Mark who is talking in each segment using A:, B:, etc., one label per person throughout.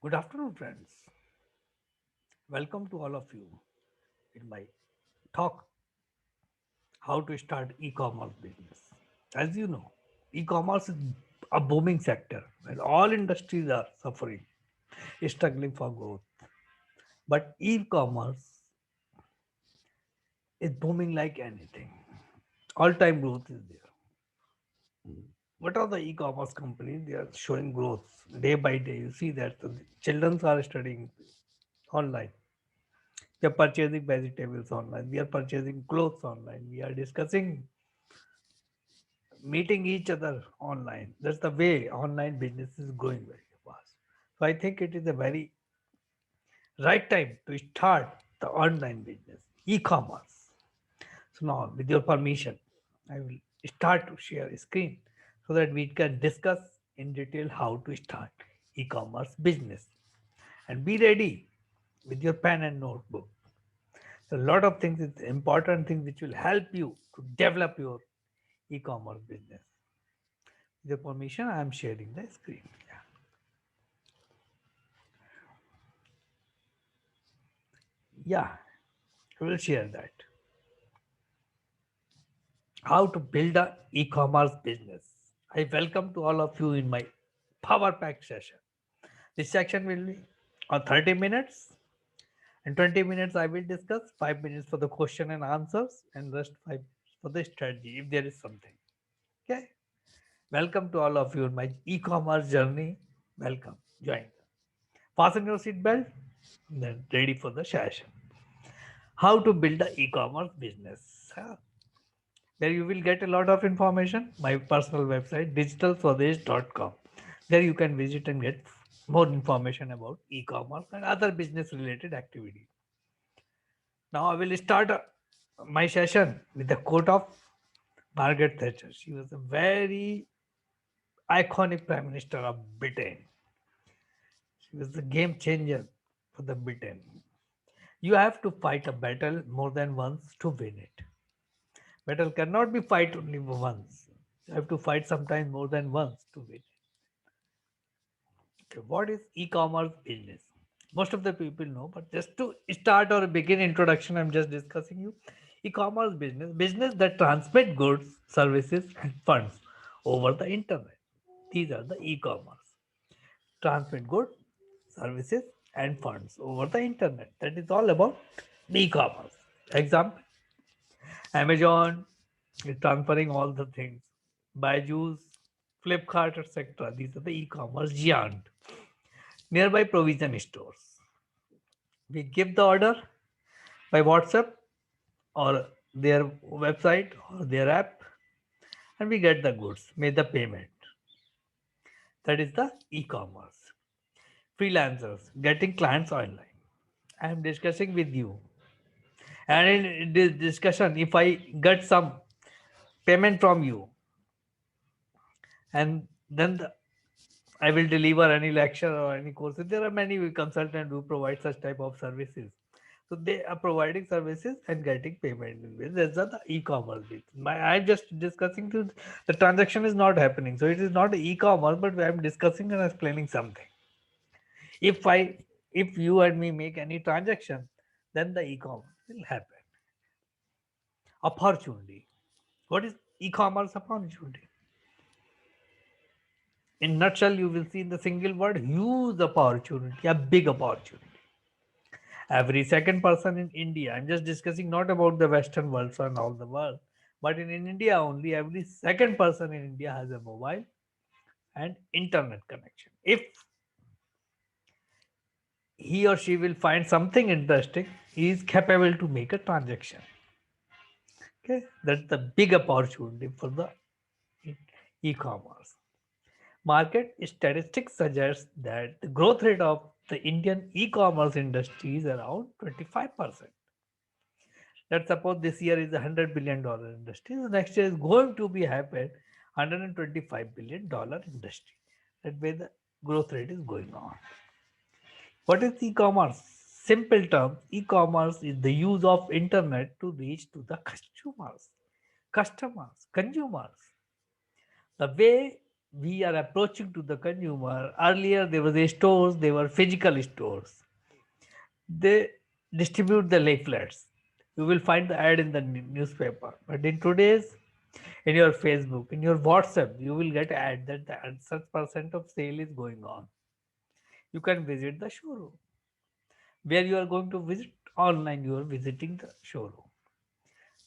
A: Good afternoon, friends. Welcome to all of you in my talk how to start e-commerce business. As you know, e-commerce is a booming sector where all industries are suffering, struggling for growth. But e-commerce is booming like anything. All-time growth is there. What are the e-commerce companies? They are showing growth day by day. You see that the children are studying online. We are purchasing vegetables online. We are purchasing clothes online. We are discussing meeting each other online. That's the way online business is growing very fast. So I think it is a very right time to start the online business, e-commerce. So now, with your permission, I will start to share a screen so that we can discuss in detail how to start e-commerce business. And be ready with your pen and notebook. A lot of things, it's important things which will help you to develop your e-commerce business. With your permission, I am sharing the screen. Yeah, I will share that. How to build a e-commerce business. I welcome to all of you in my power pack session. This section will be on 30 minutes and 20 minutes I will discuss, 5 minutes for the question and answers and rest 5 minutes for the strategy if there is something. Okay. Welcome to all of you in my e-commerce journey. Welcome. Join. Fasten your seatbelt. Then ready for the session. How to build a e-commerce business. There you will get a lot of information. My personal website digitalswadesh.com. There you can visit and get more information about e-commerce and other business related activities. Now I will start my session with the quote of Margaret Thatcher. She was a very iconic prime minister of Britain. She was the game changer for the Britain. You have to fight a battle more than once to win it. Battle cannot be fight only once. You have to fight sometimes more than once to win. Okay, what is e-commerce business? Most of the people know, but just to start or begin introduction, I'm just discussing you. E-commerce business that transmit goods, services, and funds over the internet. These are the e-commerce. Transmit goods, services, and funds over the internet. That is all about e-commerce. Example, Amazon is transferring all the things. Byju's, Flipkart, etc. These are the e-commerce giant. Nearby provision stores. We give the order by WhatsApp or their website or their app and we get the goods, make the payment. That is the e-commerce. Freelancers getting clients online. I am discussing with you. And in this discussion, if I get some payment from you and then I will deliver any lecture or any courses. There are many consultants who provide such type of services. So they are providing services and getting payment in this. That's the e-commerce bit. I'm just discussing the transaction is not happening. So it is not e-commerce, but I'm discussing and explaining something. If I if you and me make any transaction, then the e-commerce will happen. Opportunity. What is e-commerce opportunity? In nutshell, you will see in the single word huge opportunity, a big opportunity. Every second person in India, I'm just discussing not about the Western world and all the world, but in India only, every second person in India has a mobile and internet connection. If he or she will find something interesting, he is capable to make a transaction. Okay, that's the big opportunity for the e-commerce. Market statistics suggest that the growth rate of the Indian e-commerce industry is around 25%. Let's suppose this year is $100 billion industry. The next year is going to be happen $125 billion industry. That way the growth rate is going on. What is e-commerce? Simple terms, e-commerce is the use of internet to reach to the consumers, consumers. The way we are approaching to the consumer. Earlier, there was a stores, they were physical stores. They distribute the leaflets. You will find the ad in the newspaper. But in today's, in your Facebook, in your WhatsApp, you will get ad that such percent of sale is going on. You can visit the showroom. Where you are going to visit online, you are visiting the showroom.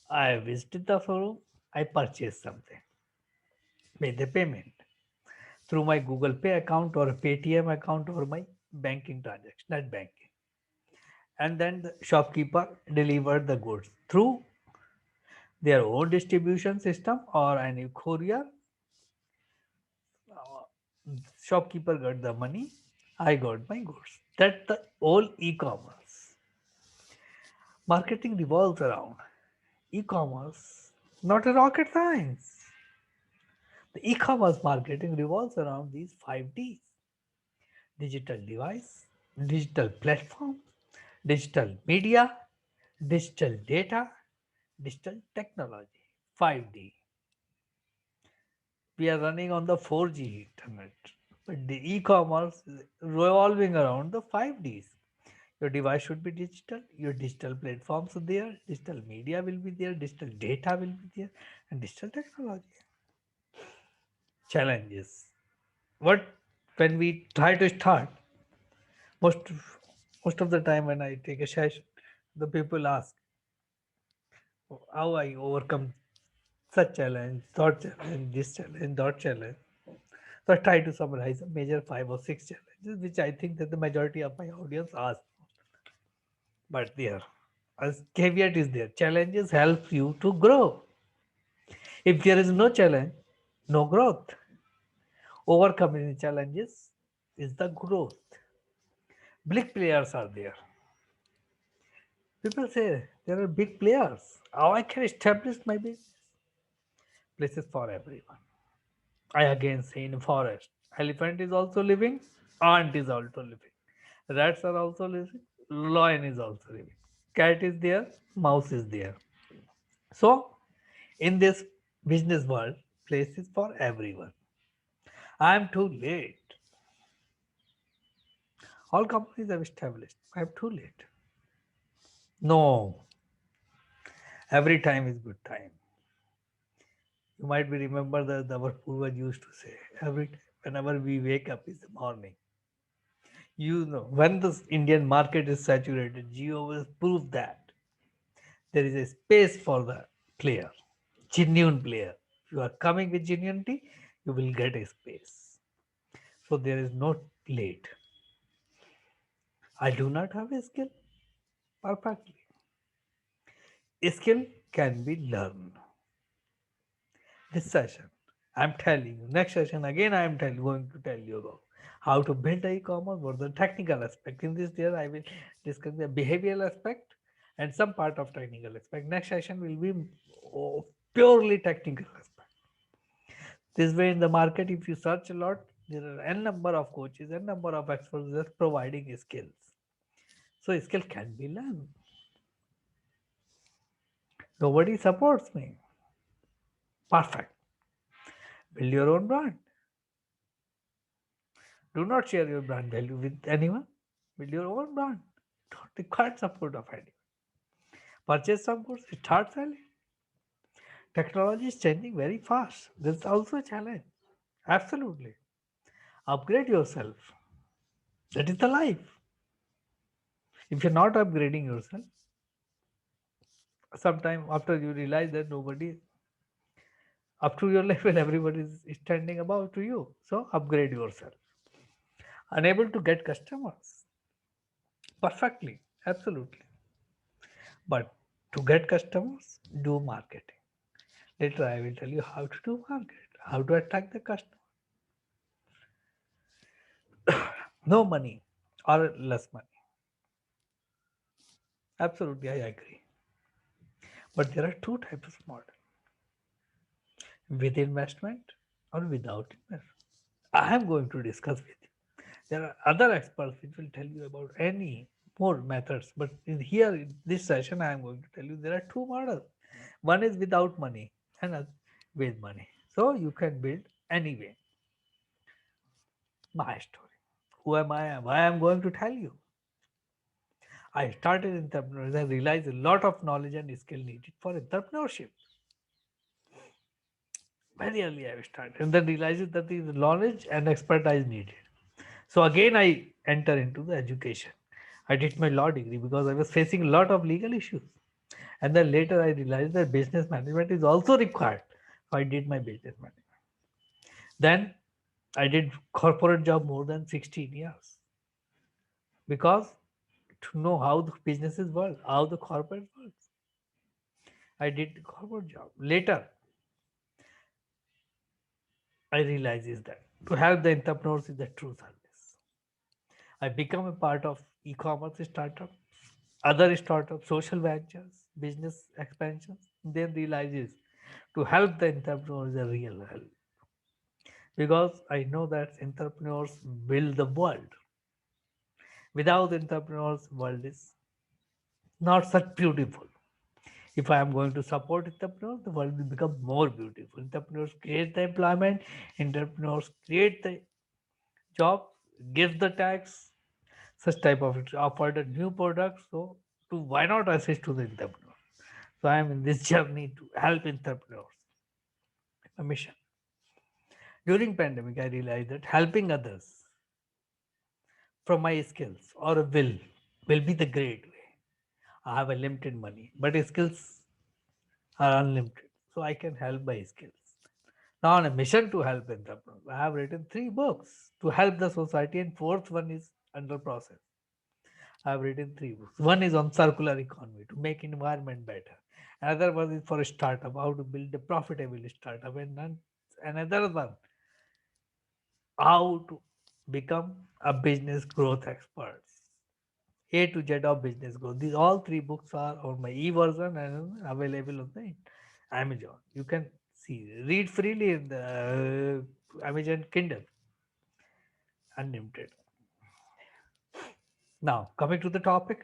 A: I visited the showroom. I purchased something, made the payment through my Google Pay account or a Paytm account or my banking transaction, net banking. And then the shopkeeper delivered the goods through their own distribution system or any courier. uh, Shopkeeper got the money, I got my goods. That's the whole e-commerce. Marketing revolves around e-commerce, not a rocket science. The e-commerce marketing revolves around these 5 Ds: digital device, digital platform, digital media, digital data, digital technology. 5D. We are running on the 4G internet, but the e-commerce is revolving around the 5Ds. Your device should be digital, your digital platforms are there, digital media will be there, digital data will be there, and digital technology. Challenges. What when we try to start, most most of the time when I take a session, the people ask how I overcome such challenge, thought challenge, this challenge, that challenge. So I try to summarize a major 5 or 6 challenges, which I think that the majority of my audience ask. But there, as caveat is there, challenges help you to grow. If there is no challenge, no growth. Overcoming the challenges is the growth. Big players are there. People say there are big players. How I can establish my business? Places for everyone. I again say in forest. Elephant is also living. Ant is also living. Rats are also living. Lion is also living. Cat is there. Mouse is there. So, in this business world, places for everyone. I am too late. All companies have established. I am too late. No, every time is good time. You might be remember that our Purvaj used to say every time, whenever we wake up in the morning. You know, when the Indian market is saturated, Geo will prove that there is a space for the player, genuine player. If you are coming with genuinity, you will get a space. So there is no late. I do not have a skill perfectly. A skill can be learned. This session, I'm telling you. Next session again, going to tell you about how to build e-commerce. What the technical aspect in this? There, I will discuss the behavioral aspect and some part of technical aspect. Next session will be purely technical aspect. This way, in the market, if you search a lot, there are n number of coaches, n number of experts just providing skills. So skill can be learned. Nobody supports me. Perfect. Build your own brand. Do not share your brand value with anyone. Build your own brand. Don't require support of anyone. Purchase some goods, start selling. Technology is changing very fast. There's also a challenge. Absolutely. Upgrade yourself. That is the life. If you're not upgrading yourself, sometime after you realize that nobody up to your level, everybody is standing above to you. So upgrade yourself. Unable to get customers. Perfectly. Absolutely. But to get customers, do marketing. Later, I will tell you how to do market, how to attract the customer. No money or less money. Absolutely, I agree. But there are two types of model: with investment or without investment. I am going to discuss with you. There are other experts which will tell you about any more methods. But in this session, I am going to tell you there are two models. One is without money and with money. So you can build anyway. My story. Who am I? Why I'm going to tell you? I started entrepreneurs and realized a lot of knowledge and skill needed for entrepreneurship. Very early I started and then realized that the knowledge and expertise needed. So again I enter into the education. I did my law degree because I was facing a lot of legal issues. And then later I realized that business management is also required. So I did my business management. Then I did corporate job more than 16 years because to know how the businesses work, how the corporate works, I did the corporate job. Later I realized is that to help the entrepreneurs is the true service. I become a part of e-commerce startup, other startups, social ventures, business expansions. Then realizes to help the entrepreneurs is a real help because I know that entrepreneurs build the world. Without entrepreneurs, world is not such beautiful. If I am going to support entrepreneurs, the world will become more beautiful. Entrepreneurs create the employment, entrepreneurs create the job, give the tax, such type of offer the new products. So to why not assist to the entrepreneur? So I am in this journey to help entrepreneurs. A mission. During pandemic, I realized that helping others from my skills or a will be the great way. I have a limited money, but skills are unlimited. So I can help by skills. Now on a mission to help entrepreneurs, I have written 3 books to help the society, and fourth one is under process. I have written 3 books. One is on circular economy to make environment better. Another one is for a startup, how to build a profitable startup, and another one how to become a business growth expert. A to Z of business growth. These all 3 books are on my e-version and available on the Amazon. You can see, read freely in the Amazon Kindle, unlimited. Now, coming to the topic.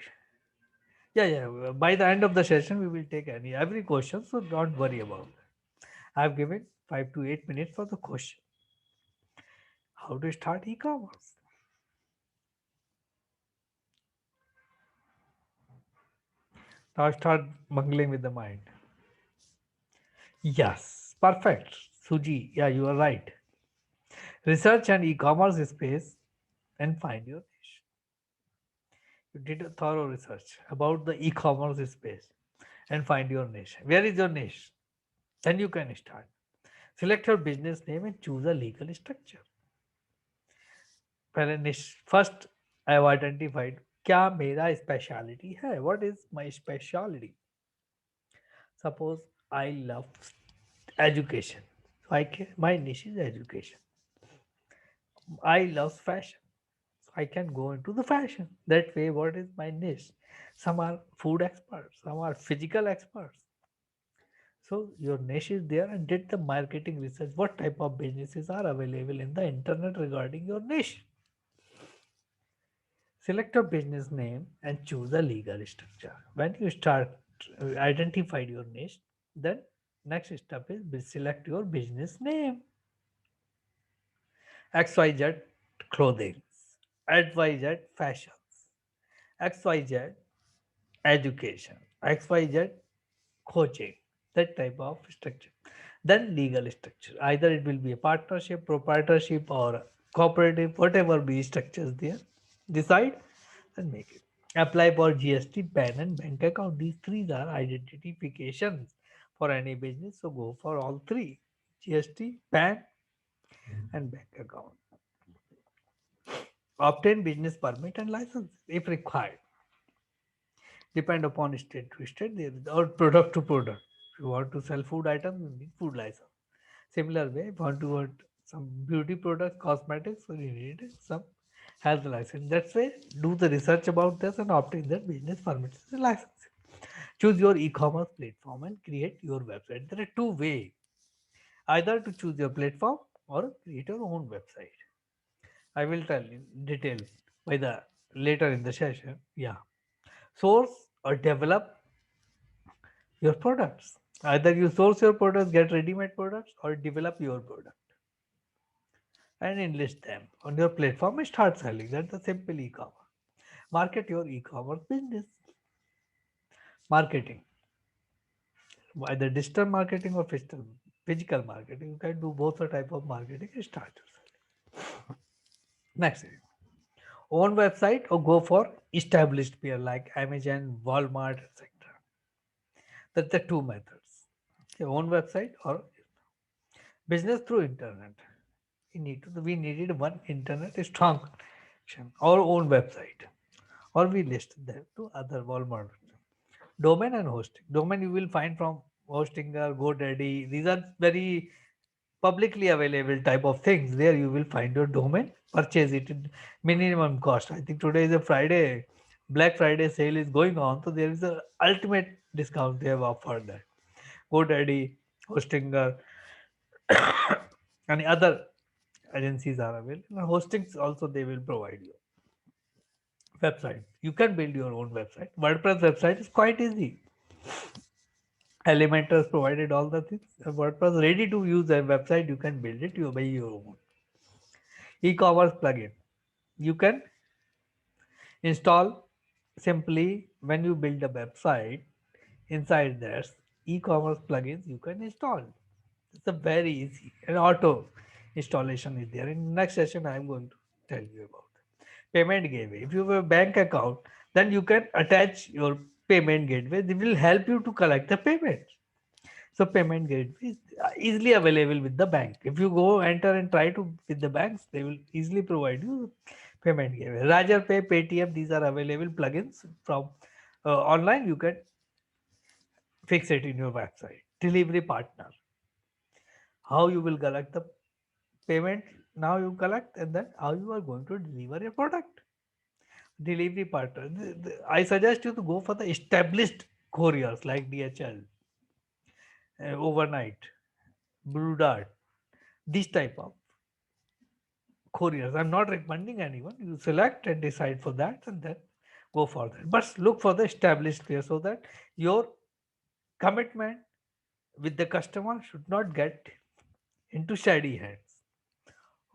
A: Yeah, yeah. By the end of the session, we will take every question, so don't worry about it. I've given 5 to 8 minutes for the question. How to start e-commerce? Now start mangling with the mind. Yes, perfect. Suji, yeah, you are right. Research and e-commerce space and find your niche. You did a thorough research about the e-commerce space and find your niche. Where is your niche? Then you can start. Select your business name and choose a legal structure. पहले first I have identified क्या मेरा speciality है. What is my specialty? Suppose I love education. So my niche is education. I love fashion. So I can go into the fashion. That way, what is my niche? Some are food experts, some are physical experts. So your niche is there and did the marketing research. What type of businesses are available in the internet regarding your niche? Select your business name and choose a legal structure. When you start identified your niche, then next step is select your business name. XYZ clothing, XYZ fashions, XYZ education, XYZ coaching, that type of structure. Then legal structure. Either it will be a partnership, proprietorship, or cooperative, whatever be structures there. Decide and make it. Apply for GST, PAN, and bank account. These three are identifications for any business. So go for all three: GST, PAN, and bank account. Obtain business permit and license if required. Depend upon state to state there or product to product. If you want to sell food items, you need food license. Similar way, if you want some beauty products, cosmetics, so you need some health license. That's why do the research about this and obtain the business permits and license. Choose your e-commerce platform and create your website. There are two ways. Either to choose your platform or create your own website. I will tell you detail by the later in the session. Yeah. Source or develop your products. Either you source your products, get ready-made products, or develop your product. and enlist them on your platform and start selling. That's the simple e-commerce. Market your e-commerce business. Marketing, either digital marketing or physical marketing. You can do both the type of marketing and start yourself. Next, own website or go for established peer like Amazon, Walmart, etc. That's the two methods. Your own website or business through internet. We needed one internet strong connection, our own website, or we list them to other Walmart. Domain and hosting. Domain you will find from Hostinger, GoDaddy. These are very publicly available type of things. There you will find your domain, purchase it at minimum cost. I think today is a Friday, Black Friday sale is going on, so there is a ultimate discount they have offered that. GoDaddy, Hostinger, and other agencies are available. And hostings also they will provide you. Website. You can build your own website. WordPress website is quite easy. Elementor has provided all the things. WordPress ready to use a website. You can build it you by your own. E-commerce plugin. You can install simply when you build a website. Inside there's e-commerce plugins you can install. It's a very easy and auto installation is there. In next session, I'm going to tell you about payment gateway. If you have a bank account, then you can attach your payment gateway. They will help you to collect the payment. So payment gateway is easily available with the bank. If you go enter and try to with the banks, they will easily provide you payment gateway. Rajarpay, Paytm, these are available plugins from online. You can fix it in your website. Delivery partner, how you will collect the payment now you collect and then how you are going to deliver your product. Delivery partner, I suggest you to go for the established couriers like DHL, overnight, Blue Dart, this type of couriers. I'm not recommending anyone. You select and decide for that and then go for that. But look for the established player so that your commitment with the customer should not get into shady hands.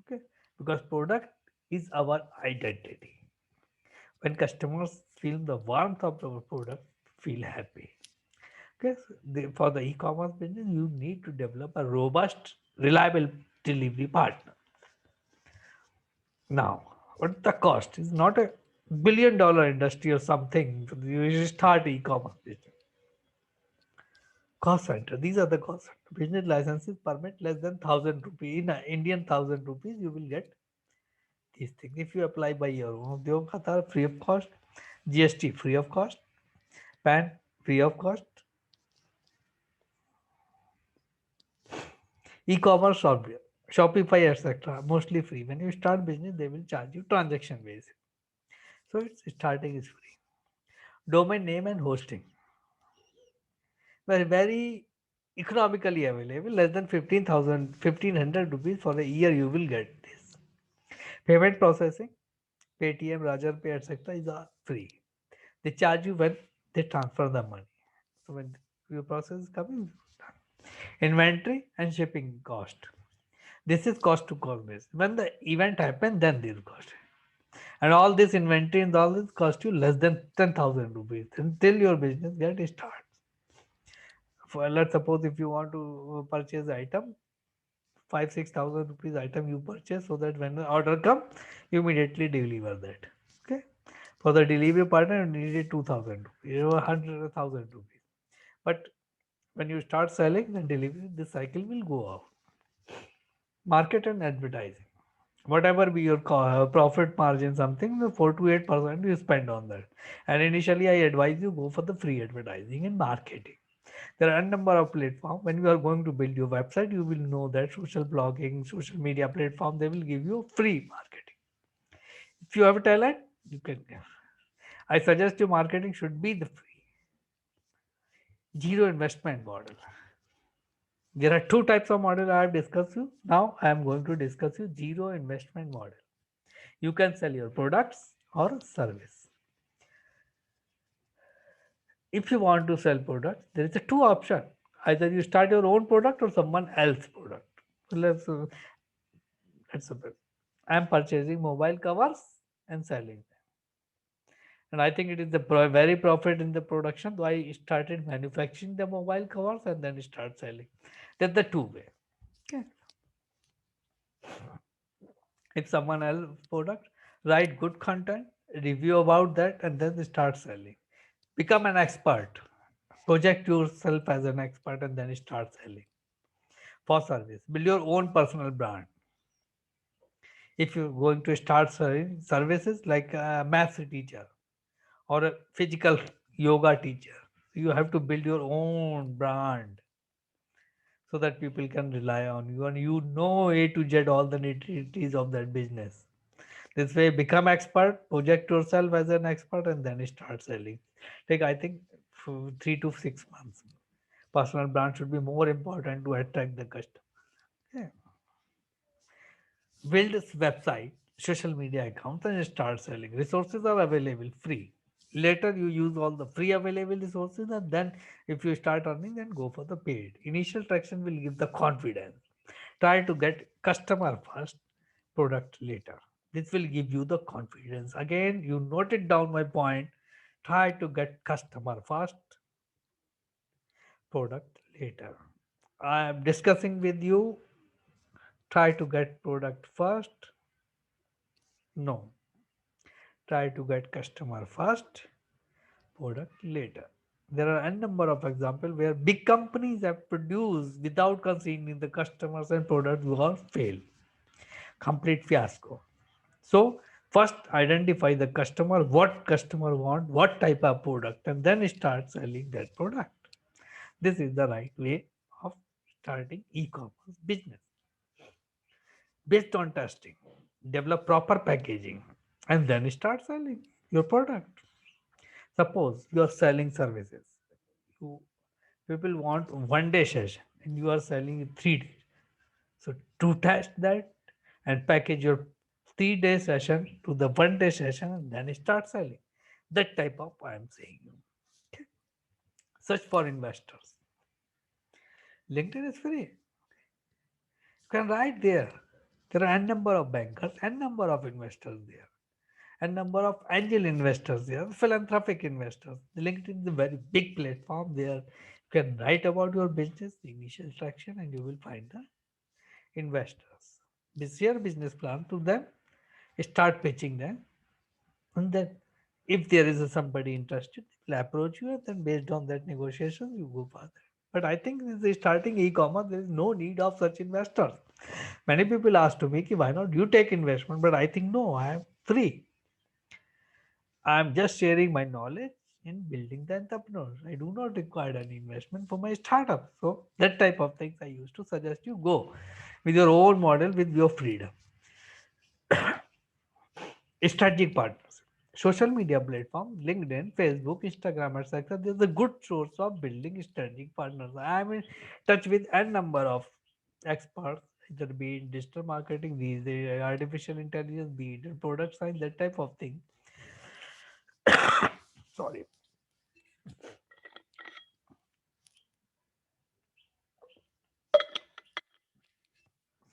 A: Okay, because product is our identity. When customers feel the warmth of our product, feel happy. Okay, so for the e-commerce business, you need to develop a robust, reliable delivery partner. Now, what the cost is not a billion-dollar industry or something. You start e-commerce business. Cost center. These are the cost center. Business licenses permit less than 1,000 rupees. In Indian 1,000 rupees, you will get these things. If you apply by your own Udyog Khata, free of cost, GST free of cost, PAN free of cost, e-commerce software, Shopify, etc. Mostly free. When you start business, they will charge you transaction based. So it's starting is free. Domain name and hosting. Very economically available, less than 15,000, 1,500 rupees for a year you will get this. Payment processing, Paytm, Rajarpay, etc. is free. They charge you when they transfer the money. So when your process is coming, inventory and shipping cost. This is cost to cost base. When the event happens, then this cost. And all this inventory and all this cost you less than 10,000 rupees until your business get starts. For let's suppose if you want to purchase item, 5,000 6,000 rupees item you purchase so that when the order come, you immediately deliver that. Okay. For the delivery partner, you needed 2,000 rupees, 100,000 rupees. But when you start selling, the delivery, the cycle will go out. Market and advertising. Whatever be your profit margin, something, the 4 to 8% you spend on that. And initially, I advise you go for the free advertising and marketing. There are a number of platforms. When you are going to build your website, you will know that social blogging, social media platform, they will give you free marketing. If you have a talent, you can. I suggest your marketing should be the free. Zero investment model. There are two types of model I have discussed you. Now I am going to discuss you zero investment model. You can sell your products or service. If you want to sell products, there is a two option. Either you start your own product or someone else's product. So let's It's a bit. I'm purchasing mobile covers and selling them. And I think it is the very profit in the production. So I started manufacturing the mobile covers and then start selling. That's the two way. Okay. If someone else product, write good content, review about that, and then start selling. Become an expert. Project yourself as an expert and then start selling. For service, build your own personal brand. If you're going to start serving services like a maths teacher or a physical yoga teacher, you have to build your own brand so that people can rely on you and you know A to Z all the nitty-gritties of that business. This way, become expert, project yourself as an expert, and then start selling. Take, I think, 3 to 6 months. Personal brand should be more important to attract the customer. Yeah. Build a website, social media accounts, and start selling. Resources are available free. Later, you use all the free available resources, and then if you start earning, then go for the paid. Initial traction will give the confidence. Try to get customer first, product later. This will give you the confidence. Again, you noted down my point. Try to get customer first, product later. I am discussing with you. Try to get product first. No. Try to get customer first, product later. There are a number of examples where big companies have produced without considering the customers and product were fail. Complete fiasco. So first identify the customer, what customer want, what type of product, and then start selling that product. This is the right way of starting e-commerce business. Based on testing, develop proper packaging, and then start selling your product. Suppose you are selling services. You, people want 1 day session and you are selling it 3 days. So to test that and package your 3 day session to the 1 day session and then start selling. That type of I am saying. Okay. Search for investors. LinkedIn is free. You can write there. There are a number of bankers and number of investors there. And number of angel investors there, philanthropic investors. LinkedIn is a very big platform there. You can write about your business, the initial traction, and you will find the investors. Share business plan to them, start pitching them, and then if there is somebody interested, they'll approach you, and then based on that negotiation, you go further. But I think this is starting e-commerce, there is no need of such investors. Many people ask to me, why not you take investment? But I think no, I am free. I'm just sharing my knowledge in building the entrepreneurs. I do not require any investment for my startup. So that type of things I used to suggest you go with your own model with your freedom. Strategic partners. Social media platform, LinkedIn, Facebook, Instagram, etc. There's a good source of building strategic partners. I'm in touch with a number of experts, either be it digital marketing, these artificial intelligence, be it product science, that type of thing. Sorry.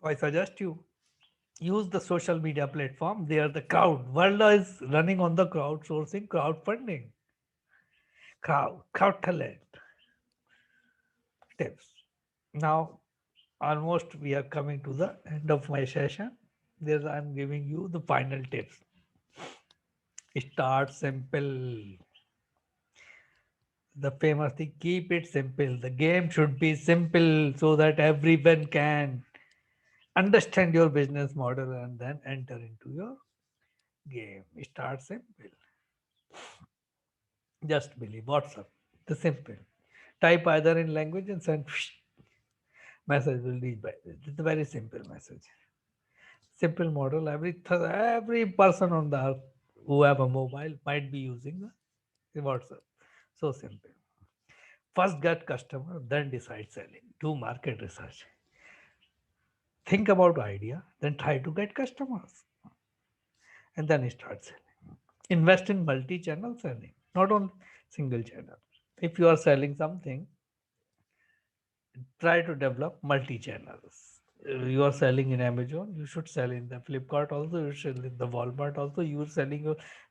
A: So I suggest you use the social media platform. They are the crowd. World is running on the crowdsourcing, crowdfunding, crowd talent tips. Now, almost we are coming to the end of my session. There, I'm giving you the final tips. Start simple. The famous thing, keep it simple. The game should be simple so that everyone can understand your business model and then enter into your game. Start simple. Just believe WhatsApp. The simple. Type either in language and send message will reach by. It's a very simple message. Simple model. Every person on the earth who have a mobile might be using the WhatsApp. So simple. First get customer, then decide selling. Do market research. Think about idea, then try to get customers, and then start selling. Invest in multi-channel selling, not on single channel. If you are selling something, try to develop multi channels. You are selling in Amazon, you should sell in the Flipkart also, you should sell in the Walmart also, you are selling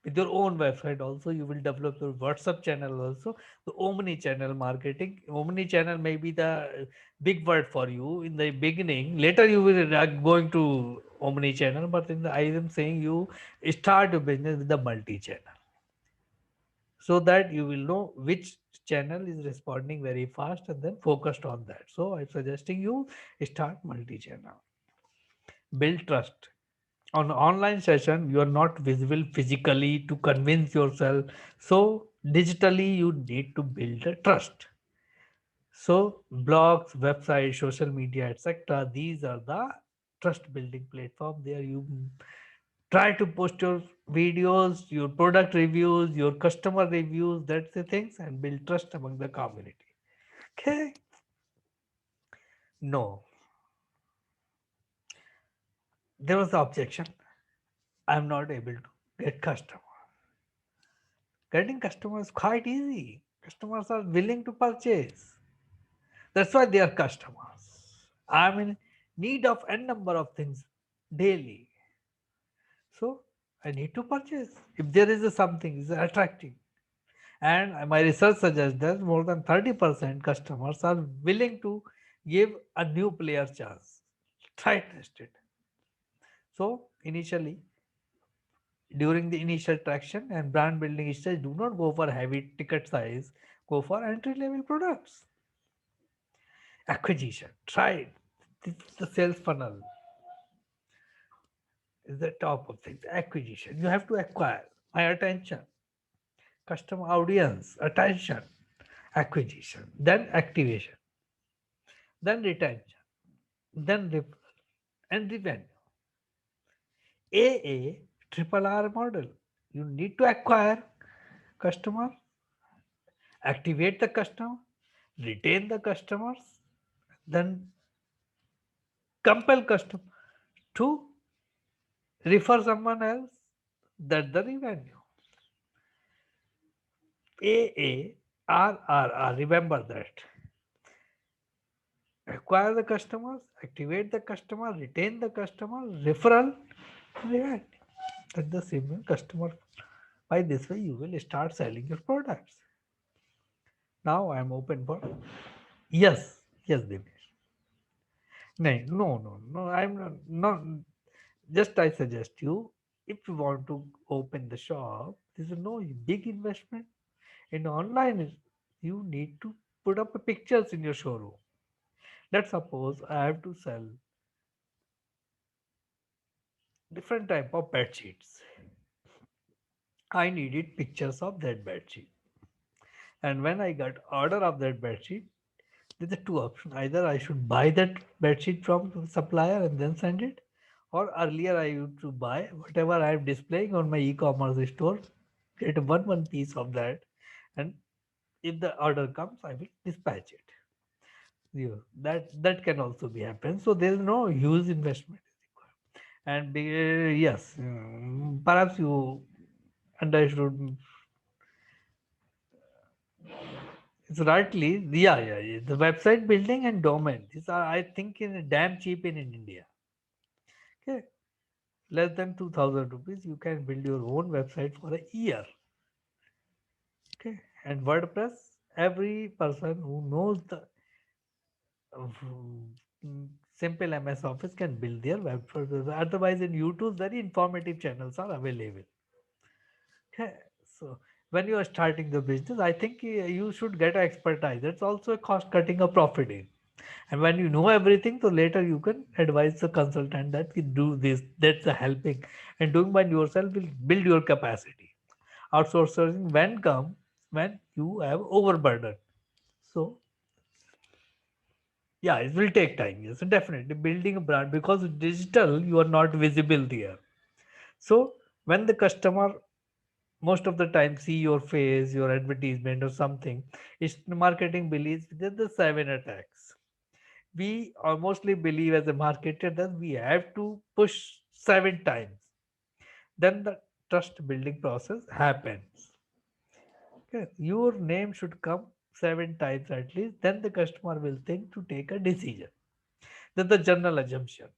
A: with your own website also, you will develop your WhatsApp channel also. The omni channel marketing, omni channel may be the big word for you in the beginning. Later you will going to omni channel, but in the I am saying you start your business with the multi channel, so that you will know which channel is responding very fast and then focused on that. So I'm suggesting you start multi channel. Build trust. On online session, you are not visible physically to convince yourself. So digitally, you need to build a trust. So blogs, websites, social media, etc. These are the trust building platform. There you try to post your videos, your product reviews, your customer reviews. That's the things, and build trust among the community. Okay. No, there was the objection. I'm not able to get customer. Getting customers is quite easy. Customers are willing to purchase. That's why they are customers. I'm in need of n number of things daily. So I need to purchase. If there is a something is attractive. And my research suggests that more than 30% customers are willing to give a new player chance. Try test it. So initially, during the initial traction and brand building stage, do not go for heavy ticket size. Go for entry level products. Acquisition. Try it. This is the sales funnel. Is the top of things. Acquisition. You have to acquire my attention, customer audience, attention, acquisition, then activation, then retention, then referral and revenue. AA triple R model. You need to acquire customer, activate the customer, retain the customers, then compel customer to refer someone else. That's the revenue. AARRR. Remember that. Acquire the customers, activate the customer, retain the customer, referral, revenue. That's the same customer. By this way, you will start selling your products. Now I am open for yes, yes, Dinesh. No. I'm not. Just I suggest you, if you want to open the shop, there's no big investment. In online, you need to put up pictures in your showroom. Let's suppose I have to sell different type of bed sheets. I needed pictures of that bed sheet. And when I got order of that bed sheet, there's a two options. Either I should buy that bed sheet from the supplier and then send it, or earlier I used to buy whatever I am displaying on my e-commerce store, get one piece of that, and if the order comes, I will dispatch it. Yeah, that can also be happen. So there is no huge investment required. And yes, perhaps you understood. It's rightly, yeah. The website building and domain. These are, I think, in damn cheap in India. Okay, less than 2,000 rupees, you can build your own website for a year. Okay, and WordPress, every person who knows the simple MS Office can build their website. Otherwise, in YouTube, very informative channels are available. Okay, so when you are starting the business, I think you should get expertise. It's also a cost cutting, a profiting. And when you know everything, so later you can advise the consultant that we do this, that's a helping. And doing by yourself will build your capacity. Outsourcing when comes when you have overburden. So yeah, it will take time. Yes, definitely building a brand because digital you are not visible there. So when the customer most of the time see your face, your advertisement or something, it's marketing believes that the seven attacks. We mostly believe as a marketer that we have to push seven times. Then the trust building process happens. Okay. Your name should come seven times at least. Then the customer will think to take a decision. That's the general assumption.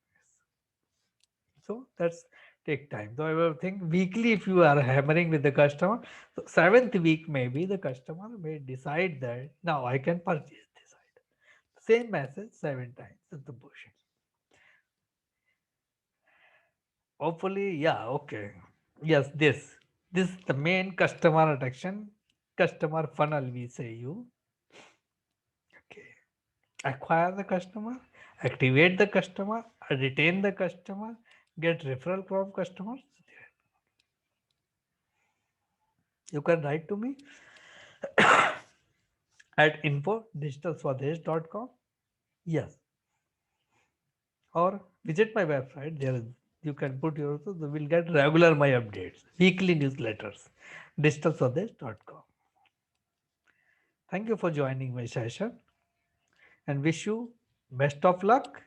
A: So that's take time. So I will think weekly if you are hammering with the customer. So seventh week maybe the customer may decide that now I can purchase this item. Same message 7 times. That's the bullshit. Hopefully, yeah, okay. Yes, this is the main customer attraction, customer funnel we say you. Okay. Acquire the customer, activate the customer, retain the customer, get referral from customers. You can write to me at info@digitalswadesh.com. Yes. Or visit my website. There is you can put your so you will get regular my updates, weekly newsletters, digitalswadesh.com. Thank you for joining my session and wish you best of luck.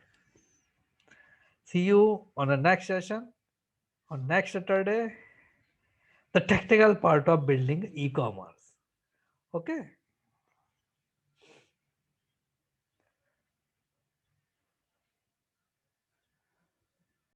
A: See you on the next session on next Saturday. The technical part of building e-commerce. Okay.